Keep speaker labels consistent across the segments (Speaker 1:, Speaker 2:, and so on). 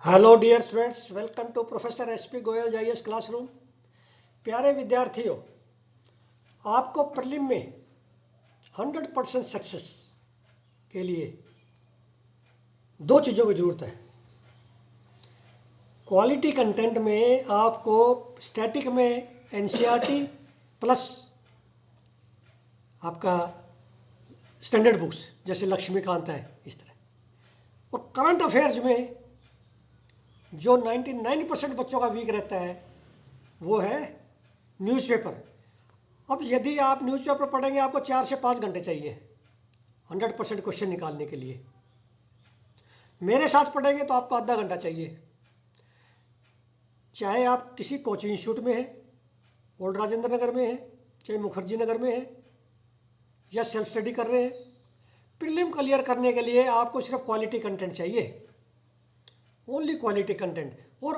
Speaker 1: Hello dear students, welcome to professor SP Goyal GS classroom. प्यारे विद्यार्थियों, आपको प्रीलिम में 100% सक्सेस के लिए दो चीज़ों की ज़रूरत है। क्वालिटी कंटेंट में आपको स्टैटिक में एनसीईआरटी प्लस आपका स्टैंडर्ड बुक्स जैसे लक्ष्मीकांत है इस तरह, और करंट अफेयर्स में जो 99% बच्चों का वीक रहता है वो है न्यूज़पेपर। अब यदि आप न्यूज़पेपर पढ़ेंगे आपको 4 से 5 घंटे चाहिए 100% क्वेश्चन निकालने के लिए। मेरे साथ पढ़ेंगे तो आपको आधा घंटा चाहिए। चाहे आप किसी कोचिंग इंस्टीट्यूट में हैं, ओल्ड राजेंद्र नगर में हैं, चाहे मुखर्जी नगर में हैं, या सेल्फ स्टडी कर रहे हैं, प्रीलिम क्लियर करने के लिए आपको सिर्फ क्वालिटी कंटेंट चाहिए, ओनली क्वालिटी कंटेंट। और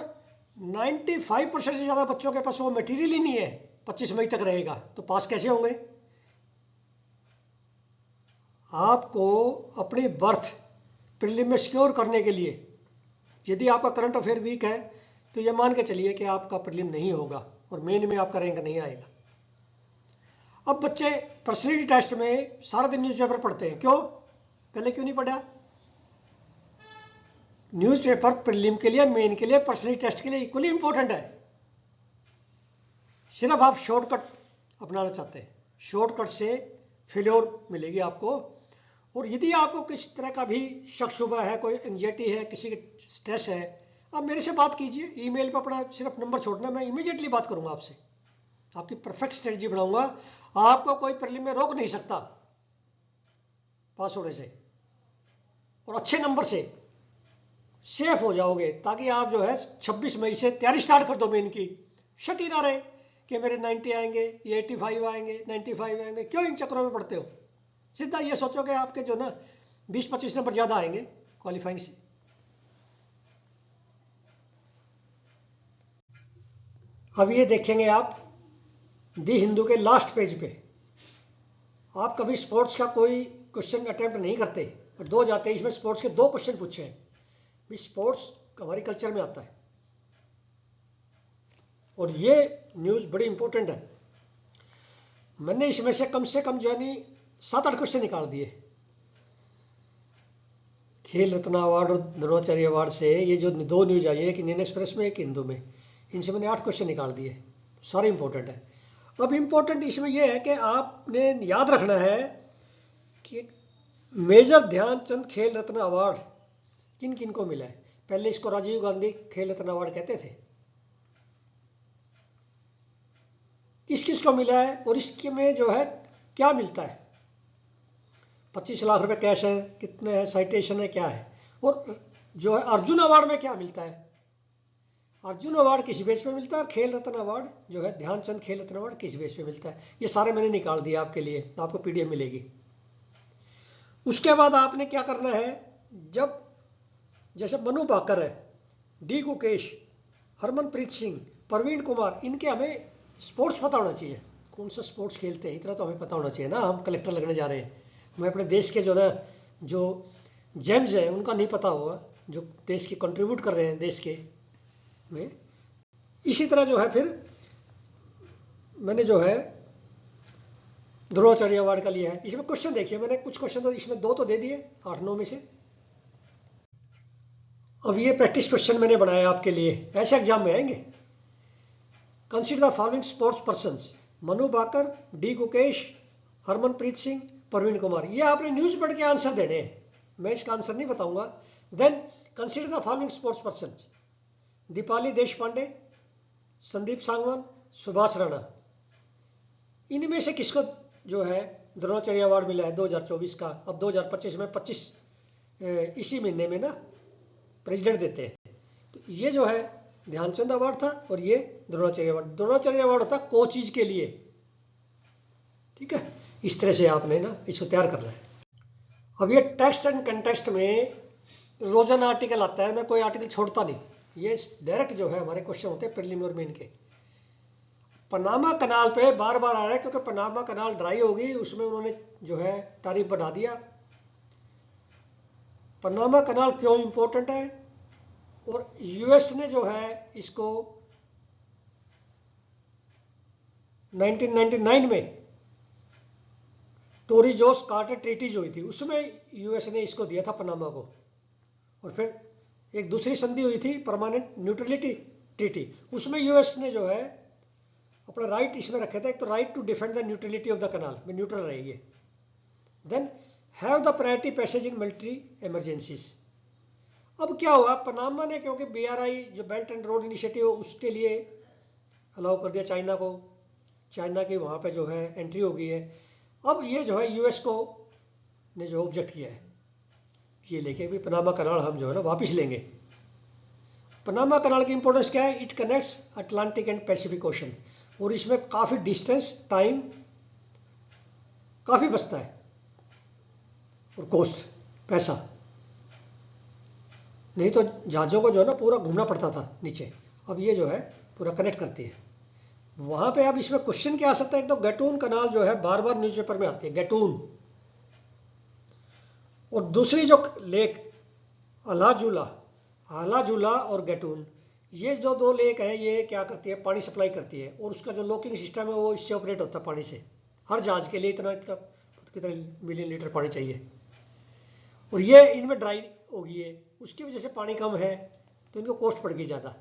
Speaker 1: 95% से ज़्यादा बच्चों के पास वो मटेरियल ही नहीं है, 25 मई तक रहेगा, तो पास कैसे होंगे? आपको अपनी बर्थ प्रीलिम में सिक्योर करने के लिए यदि आपका करंट अफेयर वीक है तो ये मान के चलिए कि आपका प्रीलिम नहीं होगा और मेन में आपका रैंक नहीं आएगा। अब बच्चे पर्सनैलिटी टेस्ट में सारा दिन न्यूज़पेपर पढ़ते हैं, क्यों? पहले क्यों नहीं पढ़ा? न्यूज़पेपर प्रीलिम के लिए, मेन के लिए, पर्सनैलिटी टेस्ट के लिए इक्वली इंपॉर्टेंट है। सिर्फ आप शॉर्टकट अपनाना चाहते हैं, शॉर्टकट से फेल्योर मिलेगी आपको। और यदि आपको किसी तरह का भी शक शुबा है, कोई एंग्जाइटी है, किसी की स्ट्रेस है, आप मेरे से बात कीजिए, ईमेल पर अपना सिर्फ नंबर छोड़ना, मैं इमीडिएटली बात करूंगा आपसे, आपकी परफेक्ट स्ट्रेटजी बनाऊंगा। आपको कोई प्रीलिम में रोक नहीं सकता पास होने से, और अच्छे नंबर से सेफ हो जाओगे, ताकि आप जो है 26 मई से तैयारी स्टार्ट कर दो मेन की। शक ही ना रहे कि मेरे 90 आएंगे, ये 85 आएंगे, 95 आएंगे। क्यों इन चक्रों में पड़ते हो? सीधा ये सोचो कि आपके जो ना 20-25 नंबर ज़्यादा आएंगे क्वालिफाइंग से। अब ये देखेंगे आप दी हिंदू के लास्ट पेज पे, आप कभी स्पोर्ट्स का कोई क्वेश्चन अटेम्प्ट नहीं करते, और 2023 में स्पोर्ट्स के 2 क्वेश्चन पूछे हैं। भी स्पोर्ट्स हमारी कल्चर में आता है और ये न्यूज़ बड़ी इंपॉर्टेंट है। मैंने इसमें से कम जो है 7-8 क्वेश्चन निकाल दिए। खेल रत्न अवार्ड और द्रोणाचार्य अवार्ड से ये जो 2 न्यूज़ आई है, एक इंडियन एक्सप्रेस में, एक हिंदू में, इनसे मैंने 8 क्वेश्चन निकाल दिए, सारे इंपॉर्टेंट है। अब इंपॉर्टेंट इसमें यह है कि आपने याद रखना है कि मेजर ध्यानचंद खेल रत्न अवार्ड किन किन को मिला है। पहले इसको राजीव गांधी खेल रत्न अवार्ड कहते थे, किस किस को मिला है और इसके में जो है क्या मिलता है। 25 लाख रुपए कैश है, कितने है, साइटेशन है, क्या है, और जो है अर्जुन अवार्ड में क्या मिलता है। अर्जुन अवार्ड किस बेस पे मिलता है, खेल रत्न अवार्ड जो है ध्यानचंद खेल रत्न अवार्ड किस बेस पे मिलता है, ये सारे मैंने निकाल दिया आपके लिए, आपको पीडीएफ मिलेगी। उसके बाद आपने क्या करना है, जब जैसे मनु भाकर है, डी गुकेश, हरमनप्रीत सिंह, प्रवीण कुमार, इनके हमें स्पोर्ट्स पता होना चाहिए, कौन सा स्पोर्ट्स खेलते हैं, इतना तो हमें पता होना चाहिए ना। हम कलेक्टर लगने जा रहे हैं, हमें अपने देश के जो ना जो जेम्स हैं उनका नहीं पता होगा, जो देश की कंट्रीब्यूट कर रहे हैं देश के में। इसी तरह जो है फिर मैंने जो है द्रोणाचार्य अवार्ड का लिया है। इसमें क्वेश्चन देखिए, मैंने कुछ क्वेश्चन तो इसमें 2 तो दे दिए 8-9 में से। अब ये प्रैक्टिस क्वेश्चन मैंने बनाया आपके लिए, ऐसे एग्जाम में आएंगे। Consider the following sports persons, Manu Bhaker, D Gukesh, Harmanpreet Singh, Praveen Kumar. ये आपने न्यूज़ पढ़ के आंसर देने हैं, मैं इसका आंसर नहीं बताऊंगा। Then consider the following sports persons, Deepali Deshpande, Sandeep Sangwan, Subhash Rana. इनमें से किसको जो है द्रोणाचार्य अवार्ड मिला है 2024 का। अब 2025 में 25 इसी महीने में ना प्रेसिडेंट देते हैं, तो ये जो है ध्यानचंद अवार्ड था और ये द्रोणाचार्य अवार्ड। द्रोणाचार्य अवार्ड होता कोचिज के लिए, ठीक है। इस तरह से आपने ना इसको तैयार करना है। अब ये टेक्स्ट एंड कंटेक्स्ट में रोजाना आर्टिकल आता है, मैं कोई आर्टिकल छोड़ता नहीं, ये डायरेक्ट जो है हमारे क्वेश्चन होते हैं प्रीलिम और मेन के। पनामा कनाल पे बार बार आ रहा है क्योंकि पनामा कनाल ड्राई होगी, उसमें उन्होंने जो है तारीफ बढ़ा दिया। पनामा कनाल क्यों इंपॉर्टेंट है और यूएस ने जो है इसको 1999 में टोरिजोस कार्टर ट्रीटी जो हुई थी उसमें यूएस ने इसको दिया था पनामा को। और फिर एक दूसरी संधि हुई थी परमानेंट न्यूट्रलिटी ट्रीटी, उसमें यूएस ने जो है अपना राइट इसमें रखे थे, एक तो right to defend the neutrality of the canal में न्यूट्रल रहेगी, then have the priority passage in military emergencies. अब क्या हुआ, पनामा ने क्योंकि बीआरआई जो बेल्ट एंड रोड इनिशिएटिव उसके लिए अलाउ कर दिया चाइना को, चाइना की वहाँ पे जो है एंट्री हो गई है। अब ये जो है यूएस को ने जो ऑब्जेक्ट किया है, ये लेके भी पनामा कनाल हम जो है ना वापस लेंगे। पनामा कनाल की इंपॉर्टेंस क्या है, it connects Atlantic and Pacific ocean, और इसमें काफ़ी डिस्टेंस टाइम काफ़ी बचता है और कॉस्ट पैसा, नहीं तो जहाज़ों को जो है ना पूरा घूमना पड़ता था नीचे, अब ये जो है पूरा कनेक्ट करती है वहाँ पे। अब इसमें क्वेश्चन क्या आ सकता है, एक तो गैटून कनाल जो है बार बार न्यूज़पेपर में आती है गैटून, और दूसरी जो लेक आलाजुला और गैटून, ये जो दो लेक हैं ये क्या करती है, पानी सप्लाई करती है, और उसका जो लॉकिंग सिस्टम है वो इससे ऑपरेट होता है पानी से। हर जहाज के लिए इतना इतना कितने मिलियन लीटर पानी चाहिए, और ये इनमें ड्राई हो गई है, उसकी वजह से पानी कम है तो इनको कॉस्ट पड़ गई ज़्यादा,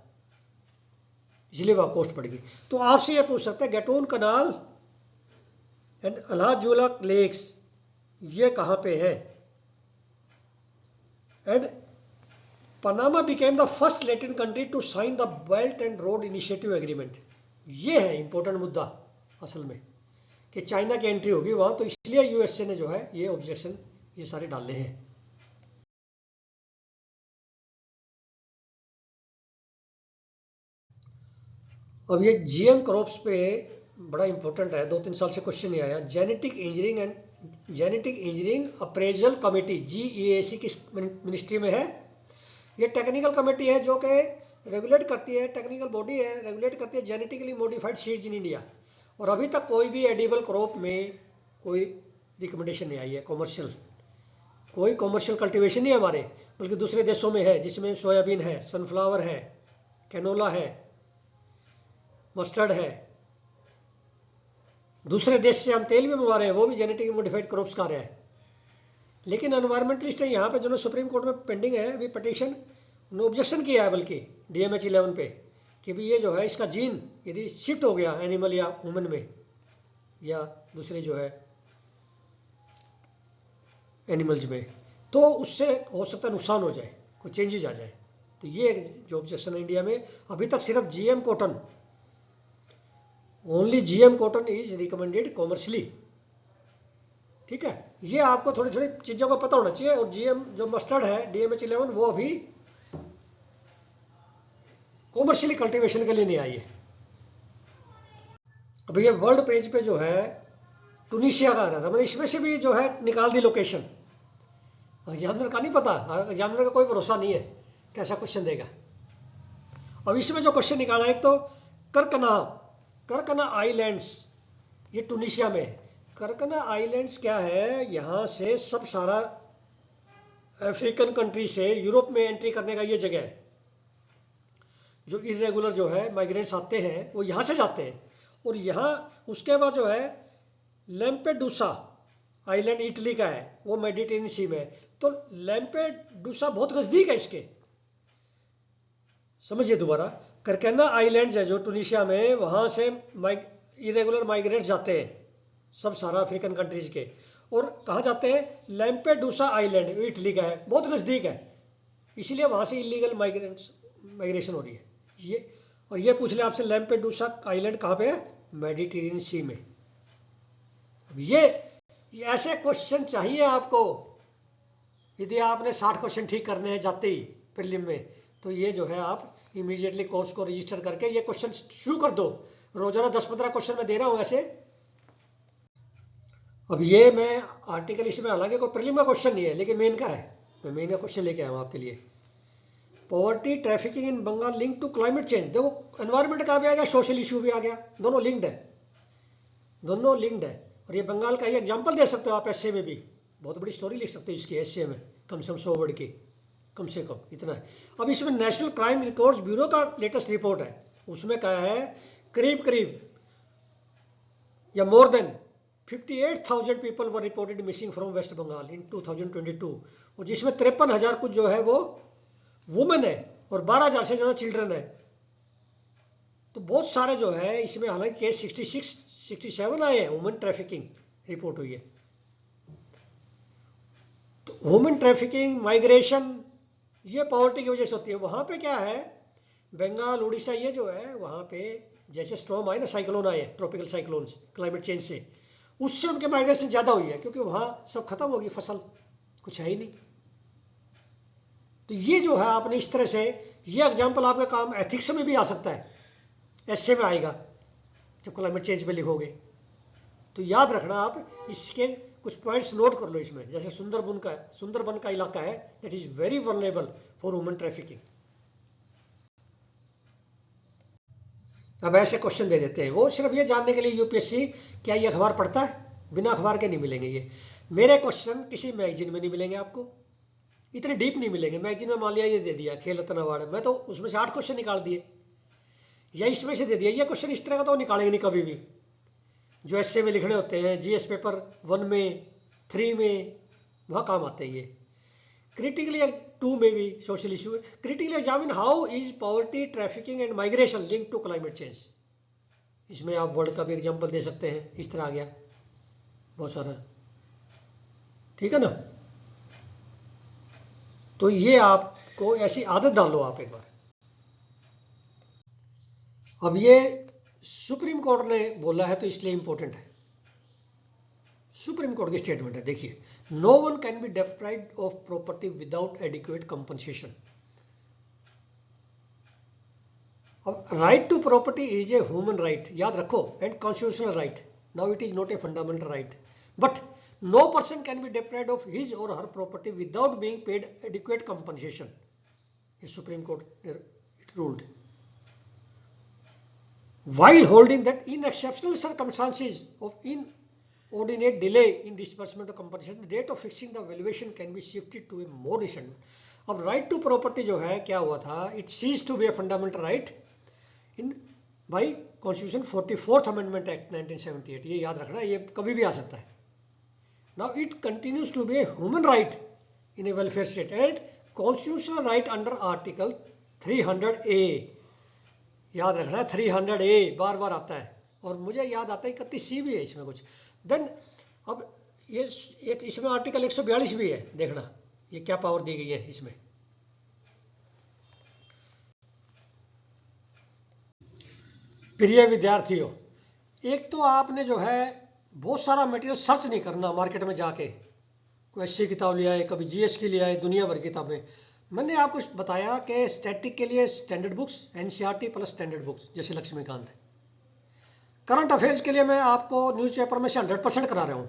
Speaker 1: इसलिए वह कॉस्ट पड़ गई। तो आपसे ये पूछ सकते हैं गैटून कनाल एंड अलाजुला लेक्स ये कहाँ पे है, and Panama became the first Latin country to sign the belt and road initiative agreement. ये है इंपॉर्टेंट मुद्दा असल में कि चाइना की एंट्री होगी वहां, तो इसलिए यूएसए ने जो है ये ऑब्जेक्शन ये सारे डाले हैं। अब ये जीएम क्रॉप्स पे बड़ा इंपॉर्टेंट है, 2-3 साल से क्वेश्चन नहीं आया। Genetic engineering appraisal committee GEAC किस मिनिस्ट्री में है, ये टेक्निकल कमेटी है जो कि रेगुलेट करती है, टेक्निकल बॉडी है, रेगुलेट करती है genetically modified seeds in India. और अभी तक कोई भी एडिबल क्रॉप में कोई रिकमेंडेशन नहीं आई है, कोई कॉमर्शियल कल्टीवेशन नहीं है हमारे, बल्कि दूसरे देशों में है, जिसमें सोयाबीन है, सनफ्लावर है, कैनोला है, मस्टर्ड है। दूसरे देश से हम तेल भी मंगवा रहे हैं, वो भी जेनेटिकली मॉडिफाइड क्रॉप्स खा रहे हैं। लेकिन एनवायरमेंटलिस्ट है यहाँ पे जो सुप्रीम कोर्ट में पेंडिंग है अभी पिटीशन, उन्होंने ऑब्जेक्शन किया है बल्कि DMH 11 पे कि भी ये जो है इसका जीन यदि शिफ्ट हो गया एनिमल या ह्यूमन में या दूसरे जो है एनिमल्स में, तो उससे हो सकता है नुकसान हो जाए, कुछ चेंजेस आ जाए। तो ये जो ऑब्जेक्शन है इंडिया में अभी तक सिर्फ GM cotton, only GM cotton is recommended commercially. ठीक है, ये आपको थोड़ी थोड़ी चीज़ों का पता होना चाहिए। और GM जो मस्टर्ड है DMH 11 वो अभी कॉमर्शियली कल्टीवेशन के लिए नहीं आई है। अभी ये वर्ल्ड पेज पे जो है टूनिशिया का आ रहा था, मैंने इसमें से भी जो है निकाल दी लोकेशन। एग्जामिनर का नहीं पता, एग्जामिनर का कोई भरोसा नहीं है कैसा क्वेश्चन देगा। अब इसमें जो क्वेश्चन निकाला है, एक तो करकना आइलैंड्स, ये टूनिशिया में। करकना आइलैंड्स क्या है, यहाँ से सब सारा अफ्रीकन कंट्री से यूरोप में एंट्री करने का ये जगह है। जो इरेगुलर जो है माइग्रेंट्स आते हैं वो यहाँ से जाते हैं, और यहाँ उसके बाद जो है लैम्पेडूसा आइलैंड इटली का है, वो मेडिटेरेनियन सी में है। तो लैम्पेडूसा बहुत नज़दीक है इसके, समझिए दोबारा। करकना आइलैंड्स है जो टूनिशिया में, वहाँ से इरेगुलर माइग्रेंट्स जाते हैं सब सारा अफ्रीकन कंट्रीज के, और कहाँ जाते हैं, लैम्पेडूसा आइलैंड इटली का है, बहुत नज़दीक है, इसीलिए वहाँ से इलीगल माइग्रेशन हो रही है। ये पूछ ले आपसे लैम्पेडूसा आइलैंड कहाँ पे है, मेडिटेरेनियन सी में। ये ऐसे क्वेश्चन चाहिए आपको, यदि आपने 60 क्वेश्चन ठीक करने हैं जाते ही प्रीलिम में, तो ये जो है आप इमीडिएटली कोर्स को रजिस्टर करके ये क्वेश्चन शुरू कर दो। रोजाना 10-15 क्वेश्चन मैं दे रहा हूँ ऐसे। अब ये मैं आर्टिकल इसमें, हालांकि कोई प्रीलिम का क्वेश्चन नहीं है लेकिन मेन का है, मैं मेन का क्वेश्चन लेके आया हूँ आपके लिए। Poverty trafficking in Bengal link to climate change. देखो एनवायरमेंट का भी आ गया, सोशल इशू भी आ गया, दोनों लिंक्ड है। और ये बंगाल का ही एग्जाम्पल दे सकते हो आप, एसए में भी बहुत बड़ी स्टोरी लिख सकते हो इसकी, एसए में कम से कम 100 वर्ड की। कम से कम इतना है। अब इसमें नेशनल क्राइम रिकॉर्ड्स ब्यूरो का लेटेस्ट रिपोर्ट है, उसमें कहा है करीब करीब या more than 58,000 people were reported missing from West Bengal in 2022, और जिसमें 53,000 कुछ जो है वो वुमेन है और 12,000 से ज़्यादा चिल्ड्रन है। तो बहुत सारे जो है इसमें, हालांकि केस 67 आए हैं, वुमेन ट्रैफिकिंग रिपोर्ट हुई है। तो वुमेन ट्रैफिकिंग, माइग्रेशन, ये पॉवर्टी की वजह से होती है। वहाँ पे क्या है, बंगाल, उड़ीसा, ये जो है वहाँ पे जैसे स्टॉर्म आए ना, साइक्लोन आए, ट्रॉपिकल साइक्लोन्स क्लाइमेट चेंज से, उससे उनके माइग्रेशन ज़्यादा हुई है, क्योंकि वहाँ सब खत्म होगी, फसल कुछ है ही नहीं। तो ये जो है आपने इस तरह से, ये एग्जाम्पल आपका काम एथिक्स में भी आ सकता है, ऐसे में आएगा जब क्लाइमेट चेंज पे लिखोगे। तो याद रखना आप, इसके कुछ पॉइंट्स नोट कर लो इसमें। जैसे सुंदरबन का इलाका है, that is very vulnerable for women trafficking. अब ऐसे क्वेश्चन दे देते हैं, वो सिर्फ ये जानने के लिए यूपीएससी क्या ये अखबार पढ़ता है, बिना अखबार के नहीं मिलेंगे ये मेरे क्वेश्चन, किसी मैगजीन में नहीं मिलेंगे आपको, इतने डीप नहीं मिलेंगे। मैगजीन में मान लिया ये दे दिया खेल रत्न अवार्ड, मैं तो उसमें से 8 क्वेश्चन निकाल दिए, या इसमें से दे दिया। ये क्वेश्चन इस तरह का तो निकालेंगे नहीं कभी भी, जो एसए में लिखने होते हैं, जीएस पेपर 1 में, 3 में, वहाँ काम आते हैं ये। क्रिटिकली 2 में भी सोशल इशू है। Critically examine how is poverty, trafficking and migration link to climate change. इसमें आप वर्ल्ड का भी एग्जाम्पल दे सकते हैं, इस तरह आ गया बहुत सारा, ठीक है ना। तो ये आपको ऐसी आदत डालो आप एक बार। अब ये सुप्रीम कोर्ट ने बोला है तो इसलिए इंपॉर्टेंट है, सुप्रीम कोर्ट की स्टेटमेंट है, देखिए, no one can be deprived of property without adequate compensation. Right to property is a human right, याद रखो, and constitutional right. Now it is not a fundamental right, but no person can be deprived of his or her property without being paid adequate compensation. ये supreme court it ruled, while holding that in exceptional circumstances of inordinate delay in disbursement of compensation, the date of fixing the valuation can be shifted to a more recent. अब right to property जो है क्या हुआ था, it ceased to be a fundamental right in by Constitution 44th Amendment Act 1978. ये याद रखना, ये कभी भी आ सकता है। Now it continues to be a human right in a welfare state and constitutional right under Article 300A. याद रखना, 300A बार बार आता है, और मुझे याद आता है 31C भी है इसमें कुछ। देन अब ये एक इसमें आर्टिकल 142 भी है, देखना ये क्या पावर दी गई है इसमें। प्रिय विद्यार्थियों, एक तो आपने जो है बहुत सारा मटेरियल सर्च नहीं करना मार्केट में जाके, कोई अच्छी किताब ले आए, कभी जीएस की ले आए, दुनिया भर की किताबें। मैंने आपको बताया कि स्टैटिक के लिए standard books, NCERT plus standard books जैसे लक्ष्मीकांत है। करंट अफेयर्स के लिए मैं आपको न्यूज़पेपर में से 100% करा रहा हूँ,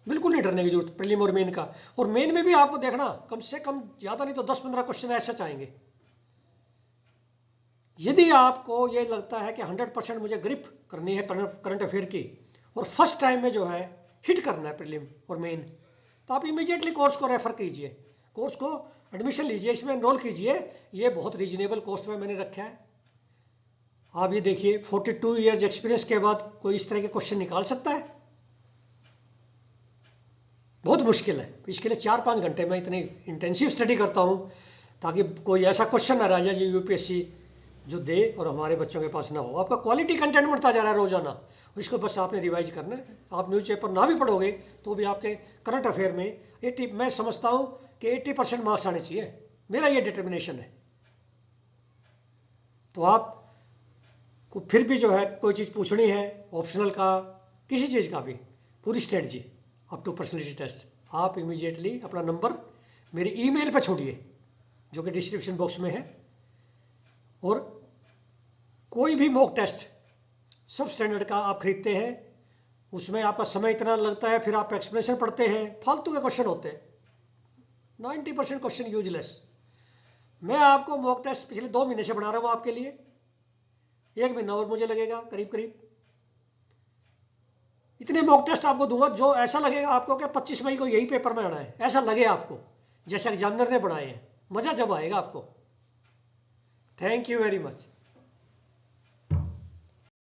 Speaker 1: बिल्कुल नहीं डरने की जरूरत प्रीलिम और मेन का। और मेन में भी आपको देखना कम से कम ज़्यादा नहीं तो 10-15 क्वेश्चन ऐसे आएंगे। यदि आपको ये लगता है कि 100% मुझे ग्रिप करनी है करंट अफेयर की और फर्स्ट टाइम में जो है हिट करना है प्रीलिम और मेन, तो आप इमीडिएटली कोर्स को रेफर कीजिए, कोर्स को एडमिशन लीजिए, इसमें एनरोल कीजिए। ये बहुत रीजनेबल कॉस्ट में मैंने रखा है। आप ये देखिए, 42 इयर्स एक्सपीरियंस के बाद कोई इस तरह के क्वेश्चन निकाल सकता है? बहुत मुश्किल है। इसके लिए 4-5 घंटे में इतनी इंटेंसिव स्टडी करता हूँ ताकि कोई ऐसा क्वेश्चन ना रह जाए जो यूपीएससी जो दे और हमारे बच्चों के पास ना हो। आपका क्वालिटी कंटेंट बढ़ता जा रहा है रोजाना, इसको बस आपने रिवाइज करना है। आप न्यूज़पेपर ना भी पढ़ोगे तो भी आपके करंट अफेयर में 80, मैं समझता हूँ कि 80% मार्क्स आने चाहिए, मेरा ये डिटर्मिनेशन है। तो आप को फिर भी जो है कोई चीज़ पूछनी है, ऑप्शनल का, किसी चीज़ का भी, पूरी strategy up to personality test, आप इमीडिएटली अपना नंबर मेरी ईमेल पे छोड़िए जो कि डिस्क्रिप्शन बॉक्स में है। और कोई भी मॉक टेस्ट सब स्टैंडर्ड का आप खरीदते हैं, उसमें आपका समय इतना लगता है, फिर आप एक्सप्लेनेशन पढ़ते हैं, फालतू के क्वेश्चन होते हैं, 90% क्वेश्चन यूजलेस। मैं आपको मॉक टेस्ट पिछले 2 महीने से बना रहा हूँ आपके लिए, 1 महीना और मुझे लगेगा करीब करीब। इतने मॉक टेस्ट आपको दूंगा जो ऐसा लगेगा आपको कि 25 मई को यही पेपर में आना है, ऐसा लगे आपको जैसे एग्जामिनर ने बनाए हैं। मजा जब आएगा आपको। Thank you very much.